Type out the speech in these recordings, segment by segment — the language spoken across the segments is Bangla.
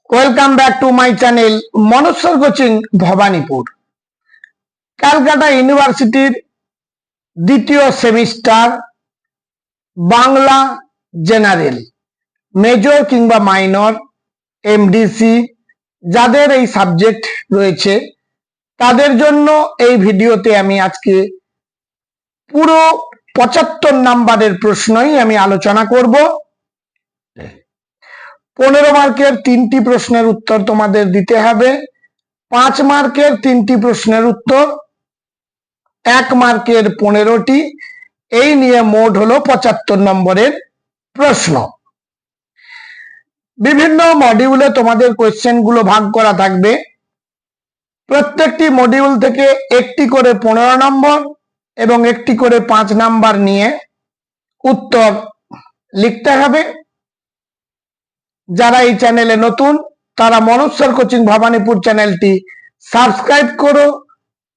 Welcome back to my channel Manoswar coaching Bhabanipur. Calcutta ইউনিভার্সিটির দ্বিতীয় সেমিস্টার বাংলা জেনারেল মেজর কিংবা মাইনর এমডিসি যাদের এই সাবজেক্ট রয়েছে তাদের জন্য এই ভিডিওতে আমি আজকে পুরো 75 নাম্বারের প্রশ্নই আমি আলোচনা করব। 15 মার্কের 3টি প্রশ্নের উত্তর তোমাদের দিতে হবে। 5 মার্কের 3টি প্রশ্নের উত্তর, 1 মার্কের 15টি, এই নিয়ে মোট হলো 75 নম্বরের প্রশ্ন। বিভিন্ন মডিউলে তোমাদের কোয়েশ্চেন গুলো ভাগ করা থাকবে। প্রত্যেকটি মডিউল থেকে একটি করে 15 নম্বর এবং একটি করে 5 নাম্বার নিয়ে উত্তর লিখতে হবে। যারা এই চ্যানেলে নতুন তারা মনোস্বর কোচিং ভবানীপুর চ্যানেলটি সাবস্ক্রাইব করো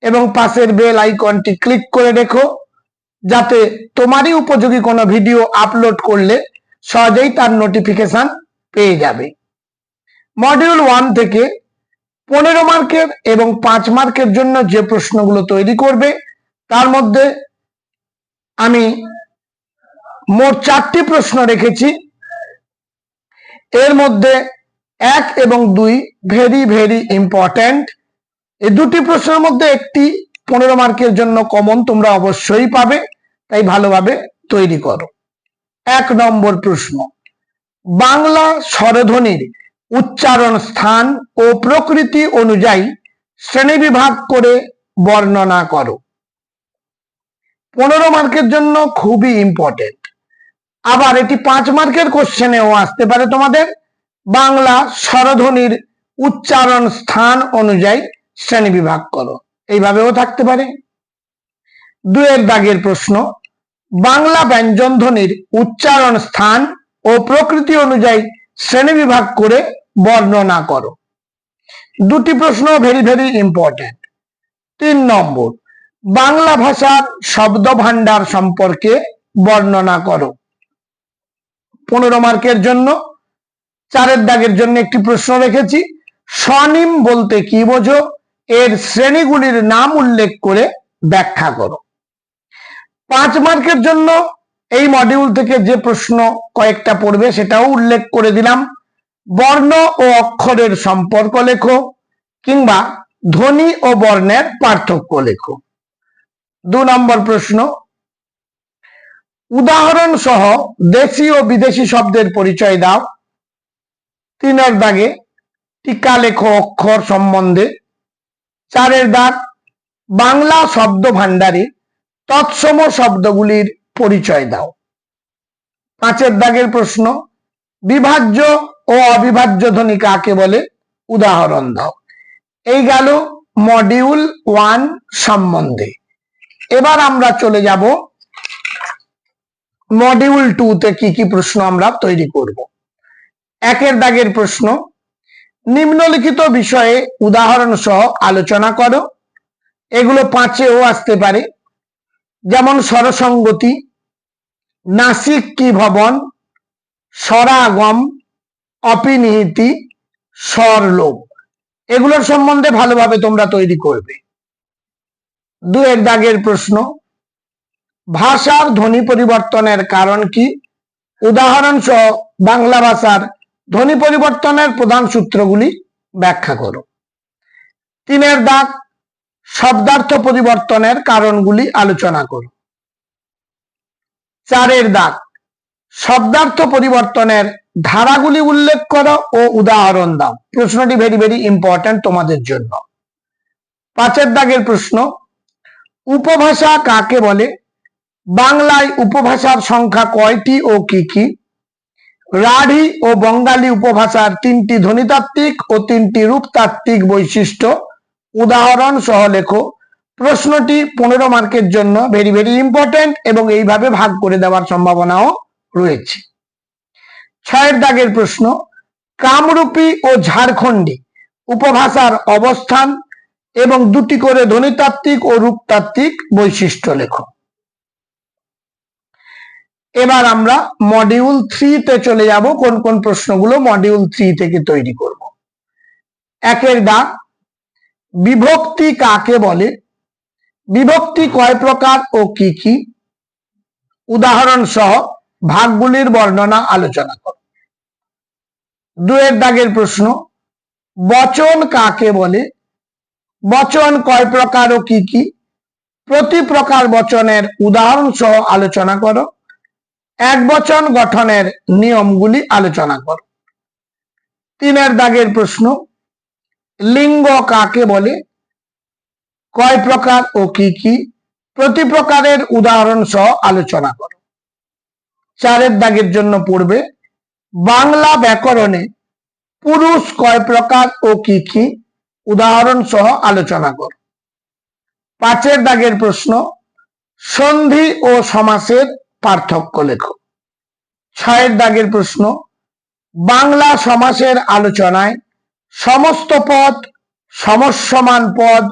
এবং পাশের বেল আইকনটি ক্লিক করে রেখো, যাতে তোমারই উপযোগী কোনো ভিডিও আপলোড করলে সহজেই তার নোটিফিকেশন পেয়ে যাবে। মডিউল 1 থেকে 15 মার্কের এবং 5 মার্কের জন্য যে প্রশ্নগুলো তৈরি করবে তার মধ্যে আমি মোট 4টি প্রশ্ন রেখেছি। এর মধ্যে 1 এবং 2 ভেরি ভেরি ইম্পর্টেন্ট। এই দুটি প্রশ্নের মধ্যে একটি 15 মার্কের জন্য কমন তোমরা অবশ্যই পাবে, তাই ভালোভাবে তৈরি করো। 1 নম্বর প্রশ্ন, বাংলা স্বরধ্বনির উচ্চারণ স্থান ও প্রকৃতি অনুযায়ী শ্রেণীবিভাগ করে বর্ণনা করো। 15 মার্কের জন্য খুবই ইম্পর্টেন্ট। আবার এটি 5 মার্কের কোশ্চেনেও আসতে পারে তোমাদের। বাংলা স্বরধ্বনির উচ্চারণ স্থান অনুযায়ী শ্রেণীবিভাগ করো, এইভাবেও থাকতে পারে। 2 এর দাগের প্রশ্ন, বাংলা ব্যঞ্জন ধ্বনির উচ্চারণ স্থান ও প্রকৃতি অনুযায়ী শ্রেণীবিভাগ করে বর্ণনা করো। দুটি প্রশ্ন ভেরি ভেরি ইম্পর্টেন্ট। 3 নম্বর, বাংলা ভাষার শব্দ ভান্ডার সম্পর্কে বর্ণনা করো। 15 মার্কের জন্য 4 এর দাগের জন্য একটি প্রশ্ন রেখেছি, স্বনিম বলতে কি বোঝো, এর শ্রেণীগুলির নাম উল্লেখ করে ব্যাখ্যা করো। 5 মার্কের জন্য এই মডিউল থেকে যে প্রশ্ন কয়েকটা পড়বে সেটাও উল্লেখ করে দিলাম। বর্ণ ও অক্ষরের সম্পর্ক লেখো কিংবা ধ্বনি ও বর্ণের পার্থক্য লেখো। 2 নম্বর প্রশ্ন, উদাহরণ সহ দেশি ও বিদেশি শব্দের পরিচয় দাও। 3 এর দাগে টিকা লেখো অক্ষর সম্বন্ধে। 4 এর দাগ, বাংলা শব্দ ভান্ডারে তৎসম শব্দগুলির পরিচয় দাও। 5 এর দাগের প্রশ্ন, বিভাজ্য ও অবিভাজ্য ধ্বনি কাকে বলে, উদাহরণ দাও। এই গেল মডিউল 1 সম্বন্ধে। এবার আমরা চলে যাব মডিউল 2 তে কি কি প্রশ্ন আমরা তৈরি করব। 1 এর দাগের প্রশ্ন, নিম্নলিখিত বিষয়ে উদাহরণ সহ আলোচনা করো। এগুলো 5এও আসতে পারে, যেমন স্বরসঙ্গতি, নাসিক কি ভবন, স্বরাগম, অপিনিহিতি, স্বরলোপ, এগুলোর সম্বন্ধে ভালোভাবে তোমরা তৈরি করবে। 2 এর দাগের প্রশ্ন, ভাষার ধ্বনি পরিবর্তনের কারণ কি, উদাহরণ সহ বাংলা ভাষার ধ্বনি পরিবর্তনের প্রধান সূত্রগুলি ব্যাখ্যা করো। 3 এর দাগ, শব্দার্থ পরিবর্তনের কারণগুলি আলোচনা করো। 4 এর দাগ, শব্দার্থ পরিবর্তনের ধারাগুলি উল্লেখ করো ও উদাহরণ দাও। প্রশ্নটি ভেরি ভেরি ইম্পর্টেন্ট তোমাদের জন্য। 5 এর দাগের প্রশ্ন, উপভাষা কাকে বলে, বাংলায় উপভাষার সংখ্যা কয়টি ও কি কি, রাঢ়ী ও বঙ্গালী উপভাষার 3টি ধ্বনিতাত্ত্বিক ও 3টি রূপতাত্ত্বিক বৈশিষ্ট্য, উদাহরণ সহ লেখো। প্রশ্নটি 15 মার্কের জন্য ভেরি ভেরি ইম্পর্টেন্ট এবং এইভাবে ভাগ করে দেওয়ার সম্ভাবনাও রয়েছে। 6 এর দাগের প্রশ্ন, কামরূপী ও ঝাড়খণ্ডী উপভাষার অবস্থান এবং 2টি করে ধ্বনিতাত্ত্বিক ও রূপতাত্ত্বিক বৈশিষ্ট্য লেখো। এবার আমরা মডিউল 3 তে চলে যাব, কোন কোন প্রশ্নগুলো মডিউল 3 থেকে তৈরি করব। একের দাগ বিভক্তি কাকে বলে, বিভক্তি কয় প্রকার ও কি কি, উদাহরণ সহ ভাগগুলির বর্ণনা আলোচনা করো। দুয়ের দাগের প্রশ্ন বচন কাকে বলে, বচন কয় প্রকার ও কি কি, প্রতি প্রকার বচনের উদাহরণ সহ আলোচনা করো। এক বচন গঠনের নিয়মগুলি আলোচনা করো। তিনের দাগের প্রশ্ন লিঙ্গ কাকে বলে, কয় প্রকার ও কি কি, প্রতি প্রকারের উদাহরণ সহ আলোচনা করো। চারের দাগের জন্য পড়বে বাংলা ব্যাকরণে পুরুষ কয় প্রকার ও কি কি, উদাহরণ সহ আলোচনা করো। পাঁচের দাগের প্রশ্ন সন্ধি ও সমাসের পার্থক্য লেখো। ছয়ের দাগের প্রশ্ন বাংলা সমাসের আলোচনায় সমস্ত পদ, সমস্যমান পদ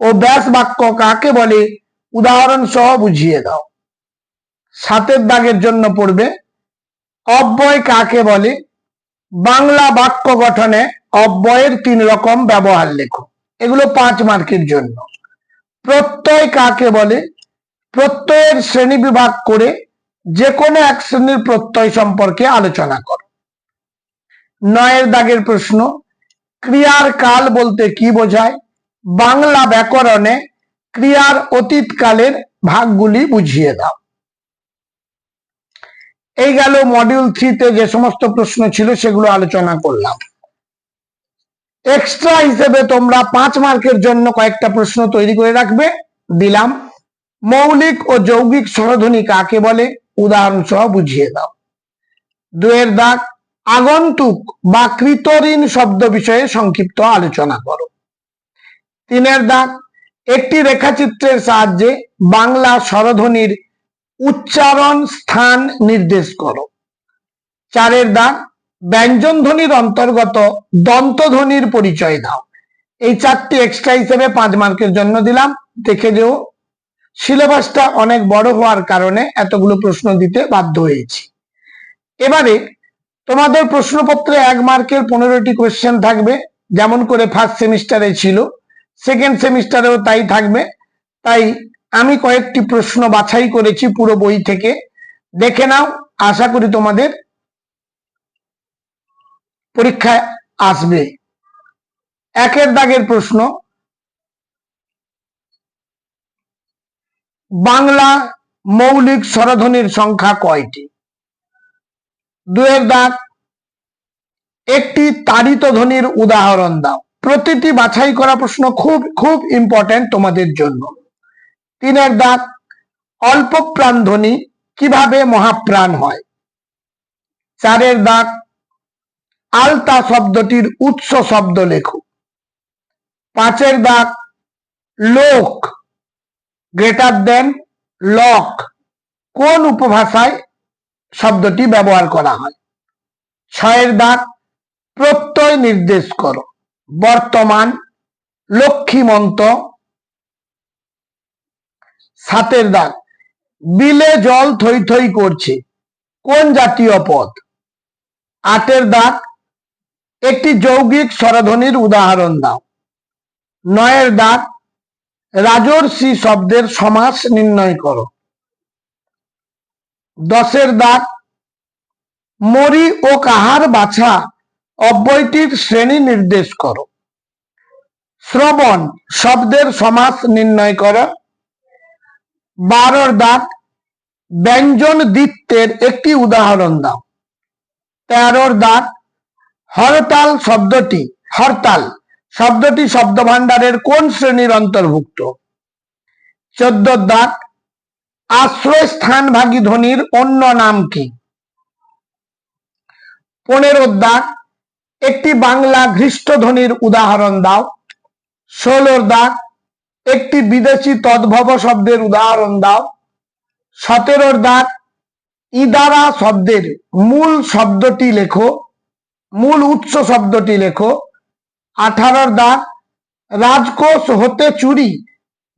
ও ব্যাস বাক্য কাকে বলে, উদাহরণ সহ বুঝিয়ে দাও। সাতের দাগের জন্য পড়বে অব্যয় কাকে বলে, বাংলা বাক্য গঠনে অব্যয়ের 3 রকম ব্যবহার লেখো। এগুলো 5 মার্কের জন্য। প্রত্যয় কাকে বলে, প্রত্যয়ের শ্রেণী বিভাগ করে যে কোনো এক শ্রেণীর প্রত্যয় সম্পর্কে আলোচনা করো। 9এর দাগের প্রশ্ন ক্রিয়ার কাল বলতে কি বোঝায়, বাংলা ব্যাকরণে ক্রিয়ার অতীত কালের ভাগগুলি বুঝিয়ে দাও। এই গেল মডিউল 3-তে যে সমস্ত প্রশ্ন ছিল সেগুলো আলোচনা করলাম। এক্সট্রা হিসেবে তোমরা 5 মার্কের জন্য কয়েকটা প্রশ্ন তৈরি করে রাখবে, দিলাম। মৌলিক ও যৌগিক স্বরধ্বনি কাকে বলে, উদাহরণ সহ বুঝিয়ে দাও। 2এর দাগ আগন্তুক বা কৃতঋণ শব্দ বিষয়ে সংক্ষিপ্ত আলোচনা করো। 3এর দাগ একটি রেখাচিত্রের সাহায্যে বাংলা স্বরধ্বনির উচ্চারণ স্থান নির্দেশ করো। 4এর দাগ ব্যঞ্জন ধ্বনির অন্তর্গত দন্তধ্বনির পরিচয় দাও। এই 4টি এক্সট্রা হিসেবে 5 মার্কের জন্য দিলাম, দেখে যেও। সিলেবাসটা অনেক বড় হওয়ার কারণে এতগুলো প্রশ্ন দিতে বাধ্য হয়েছি। এবারে তোমাদের প্রশ্নপত্রে 1 মার্কের 15টি কোয়েশ্চেন থাকবে, যেমন করে ফার্স্ট সেমিস্টারে ছিল, সেকেন্ড সেমিস্টারেও তাই থাকবে। তাই আমি কয়েকটি প্রশ্ন বাছাই করেছি পুরো বই থেকে, দেখে নাও। আশা করি তোমাদের পরীক্ষায় আসবে। 1এর দাগের প্রশ্ন বাংলা মৌলিক স্বরধ্বনির সংখ্যা কয়টি। 2এর দাগ একটি তাড়িত ধ্বনির উদাহরণ দাও। প্রতিটি বাছাই করা প্রশ্ন খুব খুব ইম্পর্টেন্ট তোমাদের জন্য। 3এর দাগ অল্প প্রাণ ধ্বনি কিভাবে মহাপ্রাণ হয়। 4এর দাগ আলতা শব্দটির উৎস শব্দ লেখো। 5এর দাগ লোক গ্রেটার দেন লক কোন উপভাষায় শব্দটি ব্যবহার করা হয়। 6এর দাগ প্রত্যয় নির্দেশ করো। বর্তমান, লক্ষ্মীমন্ত। 7এর দাগ বিলে জল থই থই করছে কোন জাতীয় পদ। 8এর দাগ একটি যৌগিক স্বরধ্বনির উদাহরণ দাও। 9এর দাগ রাজর্ষি শব্দের সমাস নির্ণয় করো। 10এর দাগ মরি ও কাহার বাছা অব্যয়টির শ্রেণী নির্দেশ করো। শ্রবণ শব্দের সমাস নির্ণয় করো। 12এর দাগ ব্যঞ্জন দ্বিত্বের একটি উদাহরণ দাও। 13এর দাগ হরতাল শব্দটি শব্দভাণ্ডারের কোন শ্রেণীর অন্তর্ভুক্ত। 14এর দাগ আশ্রয় স্থানভাগী ধ্বনির অন্য নাম কি। 15এর দাগ একটি বাংলা ঘৃষ্ট ধ্বনির উদাহরণ দাও। 16এর দাগ একটি বিদেশি তদ্ভব শব্দের উদাহরণ দাও। 17এর দাগ ইদারা শব্দের মূল উৎস শব্দটি লেখো। 18এর দাগ রাজকোষ হতে চুরি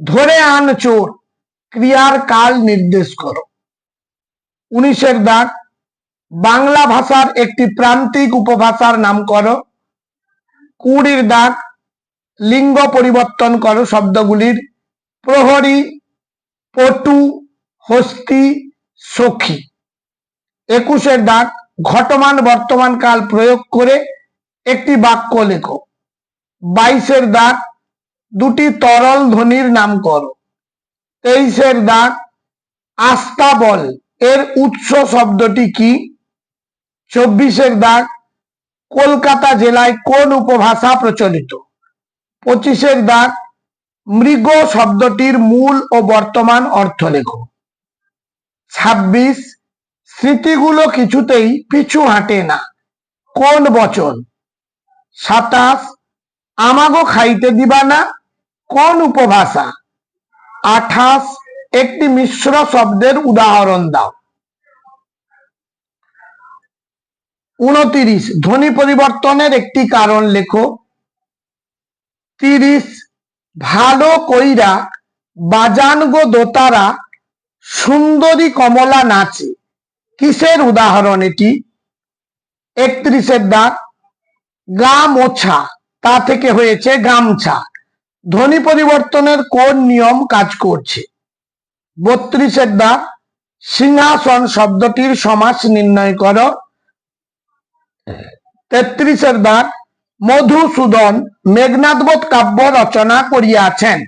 ধরে আন চোর ক্রিয়ার কাল নির্দেশ করো। 19এর দাগ বাংলা ভাষার একটি প্রান্তিক উপভাষার নাম করো। কুড়ির দাগ লিঙ্গ পরিবর্তন করো শব্দগুলির প্রহরী, পটু, হস্তি, সখী। 21-এর দাগ ঘটমান বর্তমান কাল প্রয়োগ করে একটি বাক্য লেখো। 22-এর দাগ দুটি তরল ধ্বনির নাম করো। 23-এর দাগ আস্তাবল এর উৎস শব্দটি কি? 24-এর দাগ কলকাতা জেলায় কোন উপভাষা প্রচলিত? 25-এর দাগ মৃগ শব্দটির মূল ও বর্তমান অর্থ লেখো। 26 স্মৃতিগুলো কিছুতেই পিছু হাঁটে না, কোন বচন? 27 আমাগো খাইতে দিবা না, কোন উপভাষা? 28 একটি মিশ্র শব্দের উদাহরণ দাও। 29 ধ্বনি পরিবর্তনের একটি কারণ লেখো। 30 ভালো কইরা বাজান গো দোতারা, সুন্দরী কমলা নাচে, কিসের উদাহরণ এটি? 31-এর দাগ গা মোছা তা থেকে হয়েছে গামছা, ধ্বনি পরিবর্তনের কোন নিয়ম কাজ করছে? 32-এর দাগ সিংহাসন শব্দটির সমাস নির্ণয় করো। 33-এর দাগ মধুসূদন মেঘনাদবধ কাব্য রচনা করিয়াছেন,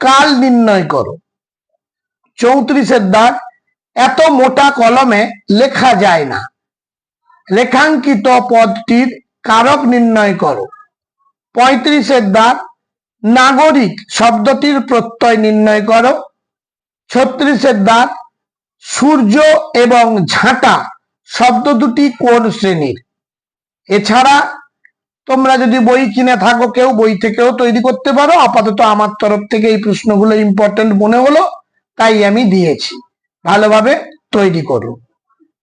কাল নির্ণয় করো। 34-এর দাগ এত মোটা কলমে লেখা যায় না, রেখাঙ্কিত পদটির কারক নির্ণয় করো। 35-এর দাগ নাগরিক শব্দটির প্রত্যয় নির্ণয় করো। 36-এর দাগ সূর্য এবং ঝাঁটা শব্দ দুটি কোন শ্রেণীর? এছাড়া তোমরা যদি বই কিনে থাকো কেউ, বই থেকেও তৈরি করতে পারো। আপাতত আমার তরফ থেকে এই প্রশ্নগুলো ইম্পর্টেন্ট মনে হলো তাই আমি দিয়েছি, ভালোভাবে তৈরি করো।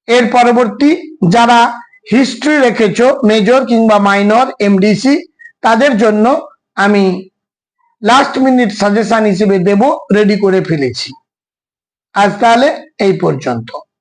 এর পরবর্তী যারা হিস্ট্রি রেখেছো মেজর কিংবা মাইনর এমডিসি, তাদের জন্য আমি লাস্ট মিনিট সাজেশন হিসেবে দেব, রেডি করে ফেলেছি। আজ তাহলে এই পর্যন্ত।